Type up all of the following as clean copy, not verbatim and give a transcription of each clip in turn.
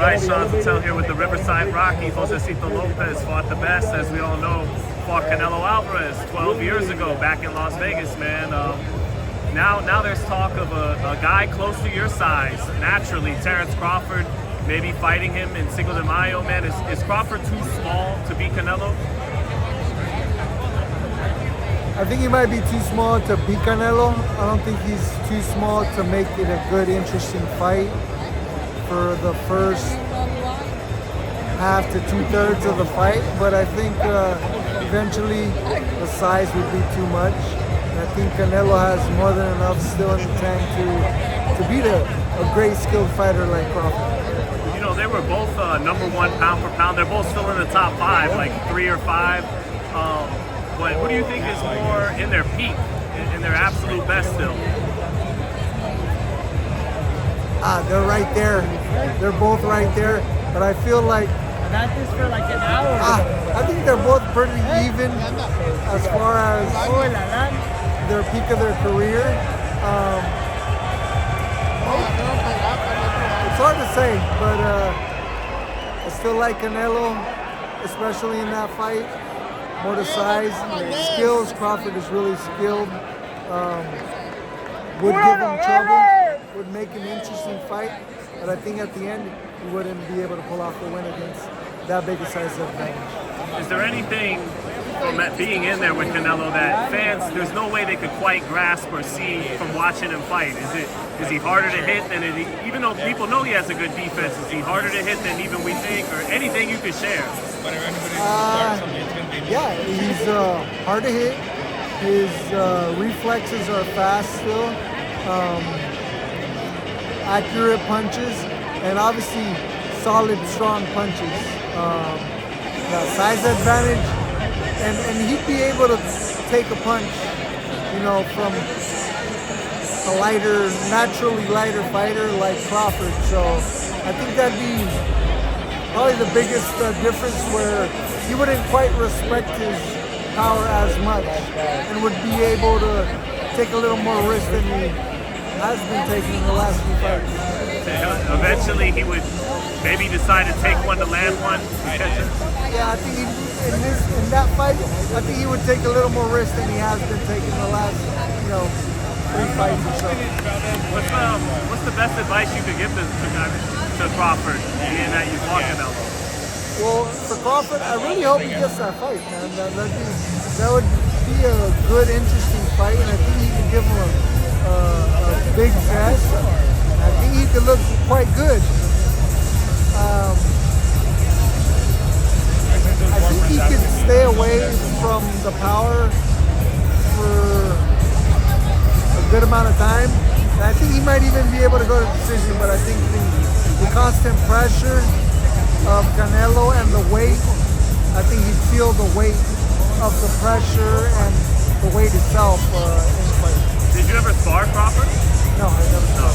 right, Sean Zittel here with the Riverside Rocky. Josesito Lopez fought the best, as we all know, fought Canelo Alvarez 12 years ago back in Las Vegas, man. Now there's talk of a guy close to your size, naturally, Terence Crawford, maybe fighting him in Cinco de Mayo, man. Is Crawford too small to beat Canelo? I think he might be too small to beat Canelo. I don't think he's too small to make it a good, interesting fight for the first half to 2/3 of the fight. But I think eventually the size would be too much. And I think Canelo has more than enough still in the tank to beat a great skilled fighter like Crawford. You know, they were both #1 pound for pound. They're both still in the top 5, like 3 or 5. But who do you think is more in their peak, in their absolute best still? They're right there. They're both right there. But I feel like Not this for like an hour. I think they're both pretty even as far as their peak of their career. It's hard to say, but I still like Canelo, especially in that fight. More the size, skills. Crawford is really skilled. Would give him trouble. Would make an interesting fight, but I think at the end he wouldn't be able to pull off the win against that big a size advantage. Is there anything from being in there with Canelo that fans, there's no way they could quite grasp or see from watching him fight? Is he harder to hit than even though people know he has a good defense, is he harder to hit than even we think, or anything you could share? Yeah, he's hard to hit. His reflexes are fast still. Accurate punches, and obviously solid, strong punches. The size advantage, and he'd be able to take a punch, you know, from a lighter, naturally lighter fighter like Crawford. So I think that'd be probably the biggest difference, where he wouldn't quite respect his power as much and would be able to take a little more risk than he has been taking in the last few fights. Eventually he would maybe decide to take one to land one. Yeah, I think in that fight, I think he would take a little more risk than he has been taking the last, 3 fights or so. What's the best advice you could give to Crawford, being that you fought Canelo? Well, for Crawford, I really hope he gets that fight, man. That would be a good, interesting fight, and I think he can give him a big test. I think he could look quite good. I think he could stay away from the power for a good amount of time. And I think he might even be able to go to decision, but I think the constant pressure of Canelo and the weight, I think he'd feel the weight of the pressure and the weight itself in the fight. Did you ever spar Crawford? No, I never saw.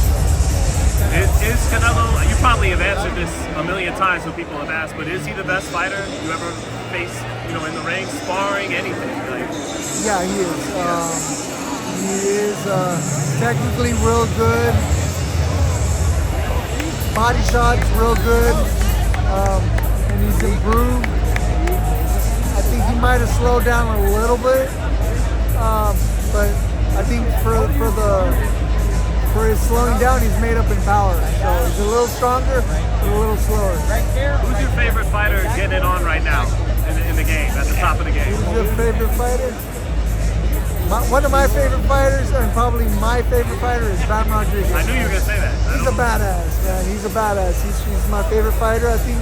Is Canelo, you probably have answered this a million times when people have asked, but is he the best fighter you ever faced, in the ring, sparring, anything? Yeah, he is. He is technically real good. Body shots real good. And he's improved. I think he might have slowed down a little bit. But I think for his slowing down, he's made up in power. So he's a little stronger, but a little slower. Who's your favorite fighter getting it on right now in the game, at the top of the game? Who's your favorite fighter? One of my favorite fighters, and probably my favorite fighter, is Bam Rodriguez. I knew you were going to say that. He's a badass, man. He's a badass. He's my favorite fighter. I think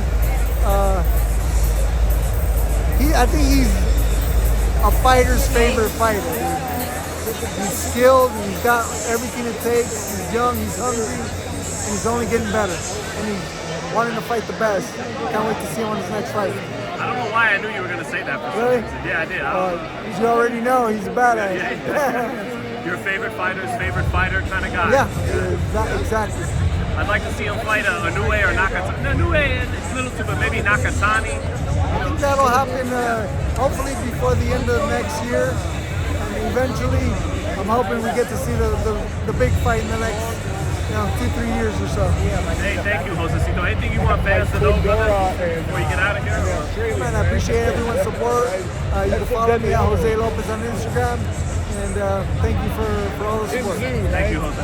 he's a fighter's favorite fighter. He's skilled, and he's got everything it takes. He's young, he's hungry, and he's only getting better. And he's wanting to fight the best. Can't wait to see him on his next fight. I don't know why I knew you were going to say that for Really? some reason. Yeah, I did. You already know he's a badass. Yeah. Your favorite fighter's favorite fighter kind of guy. Yeah, exactly. I'd like to see him fight a Inoue or Nakatani. Inoue, it's a little too, but maybe Nakatani. I think that'll happen hopefully before the end of next year. And eventually, I'm hoping we get to see the big fight in the next 2-3 years or so. Hey, thank you, Josesito. Anything you want fans to know, brother, before you get out of here? Man, I appreciate everyone's support. You can follow me at Jose Lopez on Instagram. And thank you for all the support. Thank you, Jose.